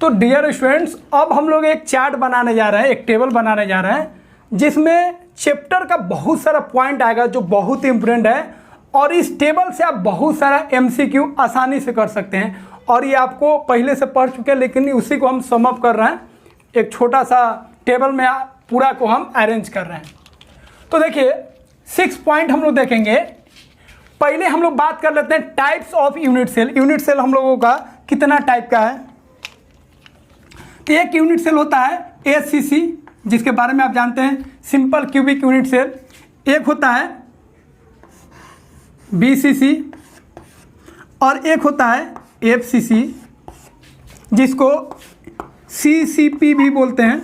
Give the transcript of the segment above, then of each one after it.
तो dear students, अब हम लोग एक चार्ट बनाने जा रहे हैं, एक टेबल बनाने जा रहे हैं जिसमें चैप्टर का बहुत सारा पॉइंट आएगा जो बहुत ही इंपॉर्टेंट है, और इस टेबल से आप बहुत सारा MCQ आसानी से कर सकते हैं। और ये आपको पहले से पढ़ चुके हैं, लेकिन उसी को हम सम अप कर रहे हैं, एक छोटा सा टेबल में पूरा को हम अरेंज कर रहे हैं। तो देखिए 6 पॉइंट हम लोग देखेंगे। पहले हम लोग बात कर लेते हैं types of unit cell. Unit cell हम लोगों का कितना टाइप का है? तो एक यूनिट सेल होता है ACC, जिसके बारे में आप जानते हैं, सिंपल क्यूबिक यूनिट सेल। एक होता है BCC और एक होता है FCC, जिसको CCP भी बोलते हैं,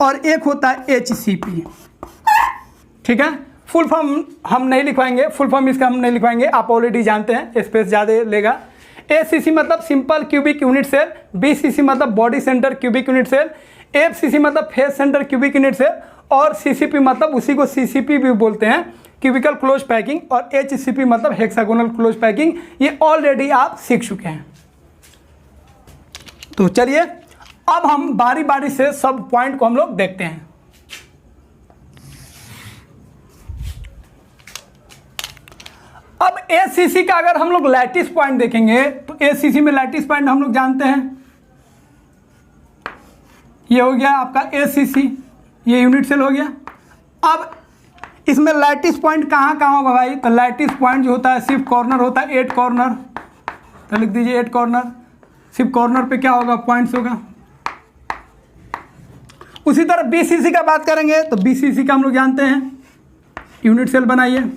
और एक होता है HCP। ठीक है, फुल फॉर्म हम नहीं लिखवाएंगे, फुल फॉर्म इसका हम नहीं लिखवाएंगे, आप ऑलरेडी जानते हैं, स्पेस ज़्यादा लेगा। ACC मतलब simple cubic unit cell, BCC मतलब body centre cubic unit cell, FCC मतलब face centre cubic unit cell, और CCP मतलब उसी को CCP भी बोलते हैं, क्यूबिकल क्लोज पैकिंग, और HCP मतलब हेक्सागोनल क्लोज पैकिंग। ये ऑलरेडी आप सीख चुके हैं। तो चलिए अब हम बारी बारी से सब पॉइंट को हम लोग देखते हैं। अब ACC का अगर हम लोग लैटिस पॉइंट देखेंगे तो ACC में लैटिस पॉइंट हम लोग जानते हैं, ये हो गया आपका ACC, ये यूनिट सेल हो गया। अब इसमें लैटिस पॉइंट कहाँ कहाँ होगा भाई? तो लैटिस पॉइंट जो होता है सिर्फ कॉर्नर होता है, 8 कॉर्नर, तो लिख दीजिए 8 कॉर्नर। सिर्फ कॉर्नर पे क्या होगा? पॉइंट्स होगा। उसी तरह BCC का बात करेंगे तो BCC का हम लोग जानते हैं, यूनिट सेल बनाइए।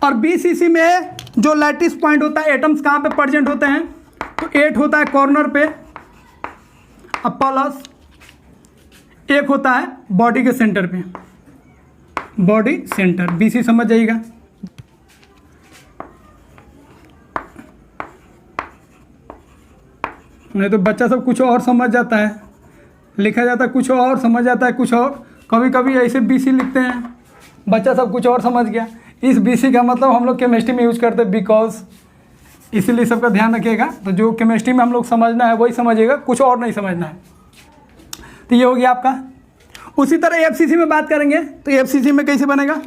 और BCC में जो लैटिस पॉइंट होता है, एटम्स कहाँ पे प्रेजेंट होते हैं? तो 8 होता है कॉर्नर पे, अब प्लस 1 होता है बॉडी के सेंटर पे, बॉडी सेंटर। BC समझ जाइएगा। नहीं तो बच्चा सब कुछ और समझ जाता है, लिखा जाता है कुछ और, समझ जाता है कुछ और। कभी कभी ऐसे BC लिखते हैं, बच्चा सब कुछ और समझ गया। इस BC का मतलब हम लोग केमिस्ट्री में यूज करते हैं बिकॉज, इसीलिए सबका ध्यान रखिएगा। तो जो केमिस्ट्री में हम लोग समझना है वही समझिएगा, कुछ और नहीं समझना है। तो ये हो गया आपका। उसी तरह FCC में बात करेंगे तो FCC में कैसे बनेगा?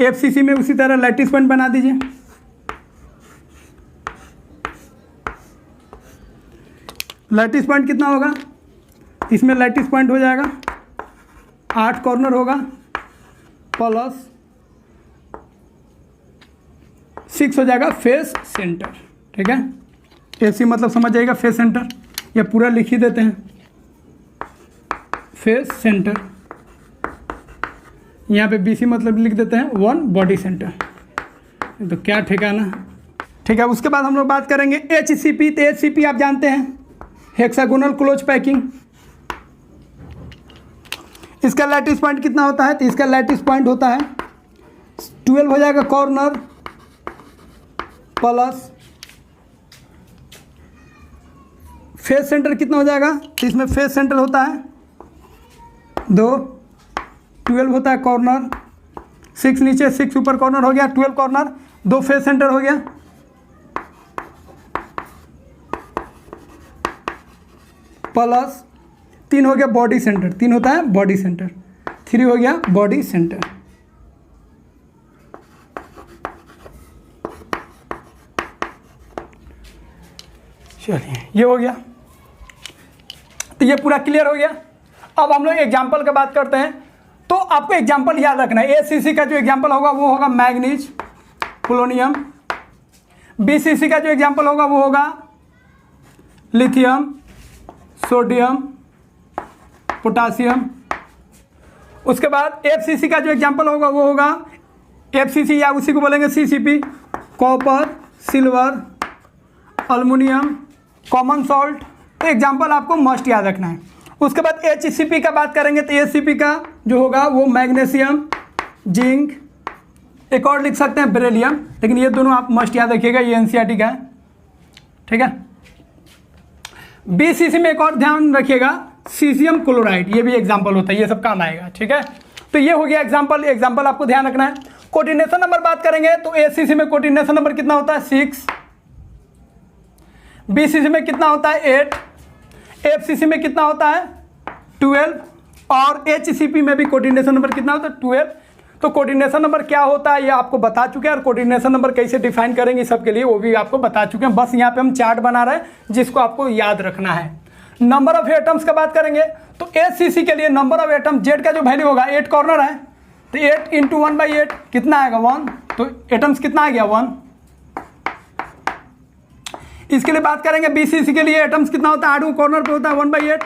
FCC में उसी तरह लैटिस पॉइंट बना दीजिए। लैटिस पॉइंट कितना होगा? इसमें लैटिस पॉइंट हो जाएगा 8 कॉर्नर होगा, प्लस 6 हो जाएगा फेस सेंटर। ठीक है, FC मतलब समझ जाएगा फेस सेंटर, या पूरा लिख ही देते हैं फेस सेंटर। यहाँ पे BC मतलब लिख देते हैं 1 बॉडी सेंटर। तो क्या ठिकाना। ठीक है, उसके बाद हम लोग बात करेंगे HCP। तो HCP आप जानते हैं, हेक्सागोनल क्लोज पैकिंग। इसका लैटिस पॉइंट कितना होता है? तो इसका लैटिस पॉइंट होता है 12 हो जाएगा कॉर्नर, प्लस फेस सेंटर कितना हो जाएगा? तो इसमें फेस सेंटर होता है 2, 12 होता है कॉर्नर, 6 नीचे 6 ऊपर कॉर्नर हो गया, 12 कॉर्नर, 2 फेस सेंटर हो गया, प्लस 3 हो गया बॉडी सेंटर, 3 होता है बॉडी सेंटर, 3 हो गया बॉडी सेंटर। चलिए ये हो गया। तो ये पूरा क्लियर हो गया। अब हम लोग एग्जाम्पल की बात करते हैं। तो आपको एग्जाम्पल याद रखना है। ACC का जो एग्जाम्पल होगा वो होगा मैग्नीज, पोलोनियम। BCC का जो एग्जाम्पल होगा वो होगा लिथियम, सोडियम, पोटासियम। उसके बाद FCC का जो एग्जाम्पल होगा वो होगा FCC, या उसी को बोलेंगे CCP, copper, silver, aluminium, common salt. तो एग्जाम्पल आपको मस्ट याद रखना है। उसके बाद HCP का बात करेंगे तो HCP का जो होगा वो मैग्नीशियम, जिंक, एक और लिख सकते हैं बेरिलियम, लेकिन ये दोनों आप मस्ट याद रखिएगा, ये NCERT का है। ठीक है। BCC में एक और ध्यान रखिएगा, सीजियम क्लोराइड, ये भी एग्जाम्पल होता है, ये सब काम आएगा। ठीक है, तो ये हो गया एग्जाम्पल आपको ध्यान रखना है। कोऑर्डिनेशन नंबर बात करेंगे तो ACC में कोऑर्डिनेशन नंबर कितना होता है? 6। BCC में कितना होता है 8, FCC में कितना होता है 12 और HCP में भी कोऑर्डिनेशन नंबर कितना होता है 12। तो कोऑर्डिनेशन नंबर क्या होता है ये आपको बता चुके हैं, और कोऑर्डिनेशन नंबर कैसे डिफाइन करेंगे सबके लिए वो भी आपको बता चुके हैं। बस यहाँ पे हम चार्ट बना रहे हैं जिसको आपको याद रखना है। नंबर ऑफ एटम्स का बात करेंगे तो HCC के लिए नंबर ऑफ एटम जेड का जो वैल्यू होगा 8 कॉर्नर है तो 8 × 1/8 कितना आएगा 1, तो एटम्स कितना आ गया 1। इसके लिए बात करेंगे BCC के लिए एटम्स कितना होता है 8 कॉर्नर पे होता है 1/8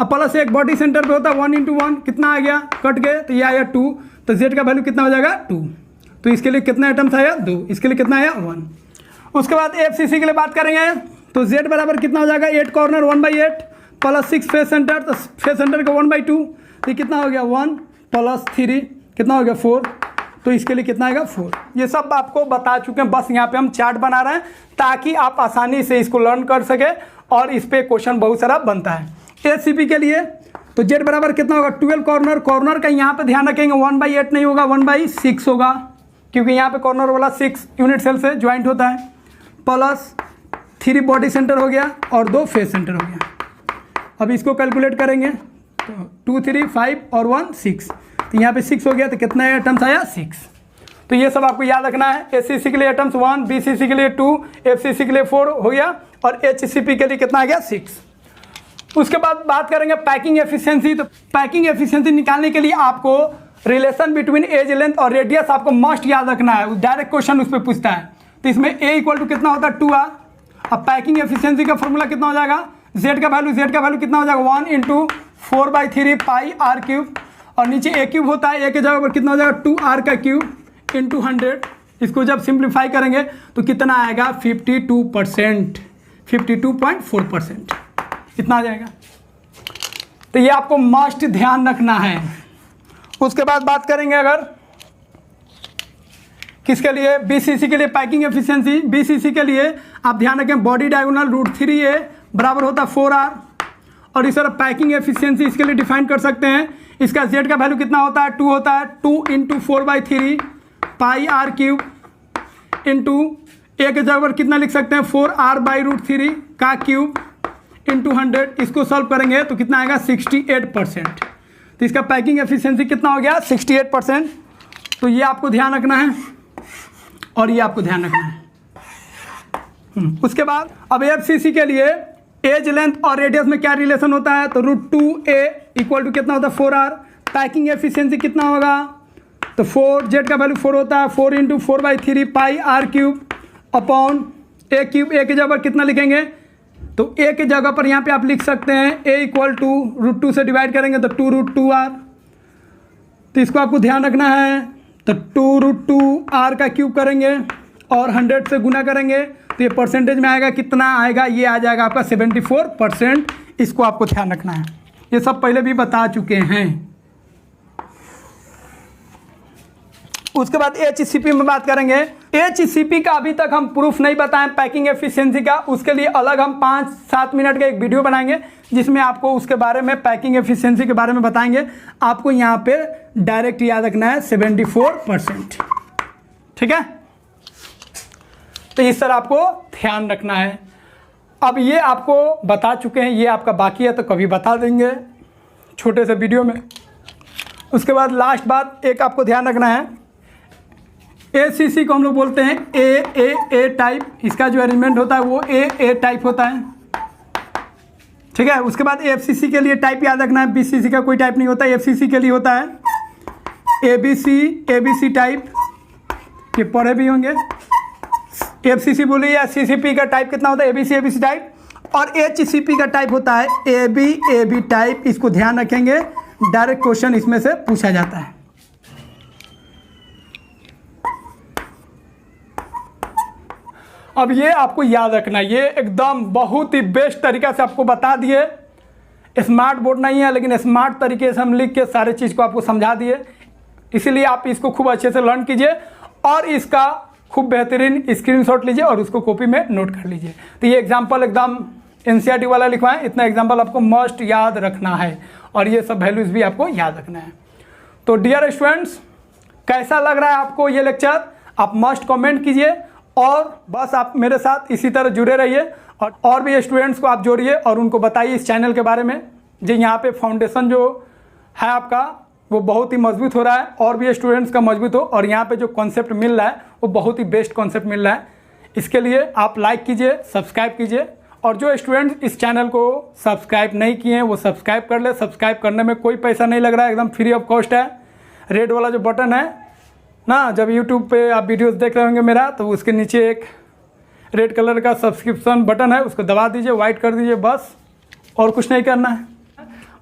अब प्लस एक बॉडी सेंटर पे होता है 1 × 1 कितना आ गया कट गए तो ये आया 2, तो जेड का वैल्यू कितना हो जाएगा 2। तो इसके लिए कितना एटम्स आया 2, इसके लिए कितना आया 1। उसके बाद FCC के लिए बात करेंगे तो जेड बराबर कितना हो जाएगा 8 कॉर्नर 1/8 प्लस 6 फेस सेंटर, तो फेस सेंटर का 1/2 तो ये कितना हो गया 1 + 3 कितना हो गया 4, तो इसके लिए कितना आएगा 4। ये सब आपको बता चुके हैं, बस यहाँ पे हम चार्ट बना रहे हैं ताकि आप आसानी से इसको लर्न कर सके और इस पे क्वेश्चन बहुत सारा बनता है। HCP के लिए तो जेड बराबर कितना होगा 12 कॉर्नर, कॉर्नर का यहाँ पे ध्यान रखेंगे 1/8 नहीं होगा 1/6 होगा क्योंकि यहाँ पे कॉर्नर वाला 6 यूनिट सेल से ज्वाइंट होता है, प्लस 3 बॉडी सेंटर हो गया और 2 फेस सेंटर हो गया। अब इसको कैलकुलेट करेंगे तो 2 3 5 और 1 6, तो यहाँ पे 6 हो गया तो कितना एटम्स आया 6। तो ये सब आपको याद रखना है। HCC के लिए एटम्स 1, BCC के लिए 2, FCC के लिए 4 हो गया और HCP के लिए कितना आ गया 6। उसके बाद बात करेंगे पैकिंग एफिशिएंसी। तो पैकिंग एफिशिएंसी निकालने के लिए आपको रिलेशन बिटवीन एज लेंथ और रेडियस आपको मस्ट याद रखना है, डायरेक्ट क्वेश्चन उस पर पूछता है। तो इसमें A = कितना होता है 2R। अब पैकिंग एफिशिएंसी का फॉर्मूला कितना हो जाएगा Z का वैल्यू कितना हो जाएगा 1 × 4/3 πr³ और नीचे A³ होता है, A के जगह पर कितना हो जाएगा 2R³ × 100। इसको जब सिंप्लीफाई करेंगे तो कितना आएगा 52%, 52.4% इतना आ जाएगा। तो ये आपको मस्ट ध्यान रखना है। उसके बाद बात करेंगे अगर किसके लिए BCC के लिए पैकिंग एफिशिएंसी। BCC के लिए आप ध्यान रखें बॉडी डायगोनल √3A बराबर होता है 4R और इस तरह पैकिंग एफिशिएंसी इसके लिए डिफाइन कर सकते हैं। इसका Z का वैल्यू कितना होता है 2 होता है, 2 × 4/3 πr³ इंटू A के जगह पर कितना लिख सकते हैं 4R/√3 का क्यूब इंटू 100। इसको सॉल्व करेंगे तो कितना आएगा 68%। तो इसका पैकिंग एफिशिएंसी कितना हो गया 68%। तो ये आपको ध्यान रखना है और ये आपको ध्यान रखना है। उसके बाद अब FCC के लिए एज लेंथ और रेडियस में क्या रिलेशन होता है तो √2A = कितना होता है 4R। पैकिंग एफिशिएंसी कितना होगा तो 4 Z का वैल्यू 4 होता है, 4 × 4/3 πr³ अपॉन A³ A के जगह पर कितना लिखेंगे तो A के जगह पर यहाँ पे आप लिख सकते हैं A = √2 से डिवाइड करेंगे तो 2√2R। तो इसको आपको ध्यान रखना है। तो 2√2R का क्यूब करेंगे और 100 से गुना करेंगे तो ये परसेंटेज में आएगा कितना आएगा, ये आ जाएगा आपका 74%। इसको आपको ध्यान रखना है, ये सब पहले भी बता चुके हैं। उसके बाद HCP में बात करेंगे। HCP का अभी तक हम प्रूफ नहीं बताएं पैकिंग एफिशिएंसी का, उसके लिए अलग हम 5-7 मिनट का एक वीडियो बनाएंगे जिसमें आपको उसके बारे में पैकिंग एफिशिएंसी के बारे में बताएंगे। आपको यहाँ पे डायरेक्ट याद रखना है 74%, ठीक है। तो इस तरह आपको ध्यान रखना है। अब ये आपको बता चुके हैं, ये आपका बाकी है तो कभी बता देंगे छोटे से वीडियो में। उसके बाद लास्ट बात एक आपको ध्यान रखना है, ACC को हम लोग बोलते हैं A टाइप। इसका जो अरेंजमेंट होता है वो A टाइप होता है, ठीक है। उसके बाद FCC के लिए टाइप याद रखना है, BCC का कोई टाइप नहीं होता, FCC के लिए होता है ABC टाइप, ये पढ़े भी होंगे। FCC बोलिए या CCP का टाइप कितना होता है ABC टाइप, और HCP का टाइप होता है AB टाइप। इसको ध्यान रखेंगे, डायरेक्ट क्वेश्चन इसमें से पूछा जाता है। अब ये आपको याद रखना, ये एकदम बहुत ही बेस्ट तरीका से आपको बता दिए। स्मार्ट बोर्ड नहीं है लेकिन स्मार्ट तरीके से हम लिख के सारे चीज़ को आपको समझा दिए, इसीलिए आप इसको खूब अच्छे से लर्न कीजिए और इसका खूब बेहतरीन स्क्रीनशॉट लीजिए और उसको कॉपी में नोट कर लीजिए। तो ये एग्जाम्पल एकदम NCERT वाला लिखवाएं, इतना एग्जाम्पल आपको मस्ट याद रखना है और ये सब वैल्यूज़ भी आपको याद रखना है। तो डियर स्टूडेंट्स, कैसा लग रहा है आपको ये लेक्चर, आप मस्ट कमेंट कीजिए और बस आप मेरे साथ इसी तरह जुड़े रहिए और भी स्टूडेंट्स को आप जोड़िए और उनको बताइए इस चैनल के बारे में। जी यहाँ पे फाउंडेशन जो है आपका वो बहुत ही मजबूत हो रहा है और भी स्टूडेंट्स का मजबूत हो, और यहाँ पे जो कॉन्सेप्ट मिल रहा है वो बहुत ही बेस्ट कॉन्सेप्ट मिल रहा है। इसके लिए आप लाइक कीजिए, सब्सक्राइब कीजिए, और जो स्टूडेंट्स इस चैनल को सब्सक्राइब नहीं किए हैं वो सब्सक्राइब कर ले। सब्सक्राइब करने में कोई पैसा नहीं लग रहा है, एकदम फ्री ऑफ कॉस्ट है। रेड वाला जो बटन है ना, जब यूट्यूब पे आप वीडियोस देख रहे होंगे मेरा, तो उसके नीचे एक रेड कलर का सब्सक्रिप्शन बटन है, उसको दबा दीजिए, वाइट कर दीजिए, बस और कुछ नहीं करना है।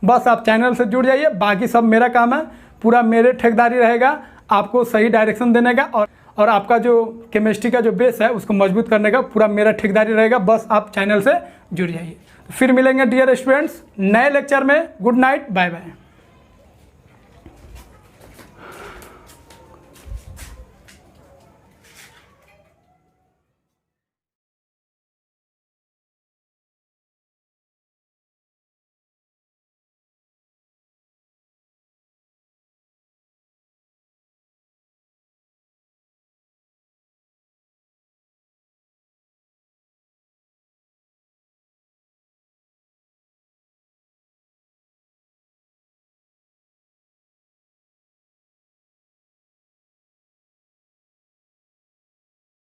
बस आप चैनल से जुड़ जाइए, बाकी सब मेरा काम है, पूरा मेरे ठेकेदारी रहेगा आपको सही डायरेक्शन देने का, और आपका जो केमिस्ट्री का जो बेस है उसको मजबूत करने का पूरा मेरा ठेकेदारी रहेगा। बस आप चैनल से जुड़ जाइए। फिर मिलेंगे डियर स्टूडेंट्स नए लेक्चर में। Good night, bye bye.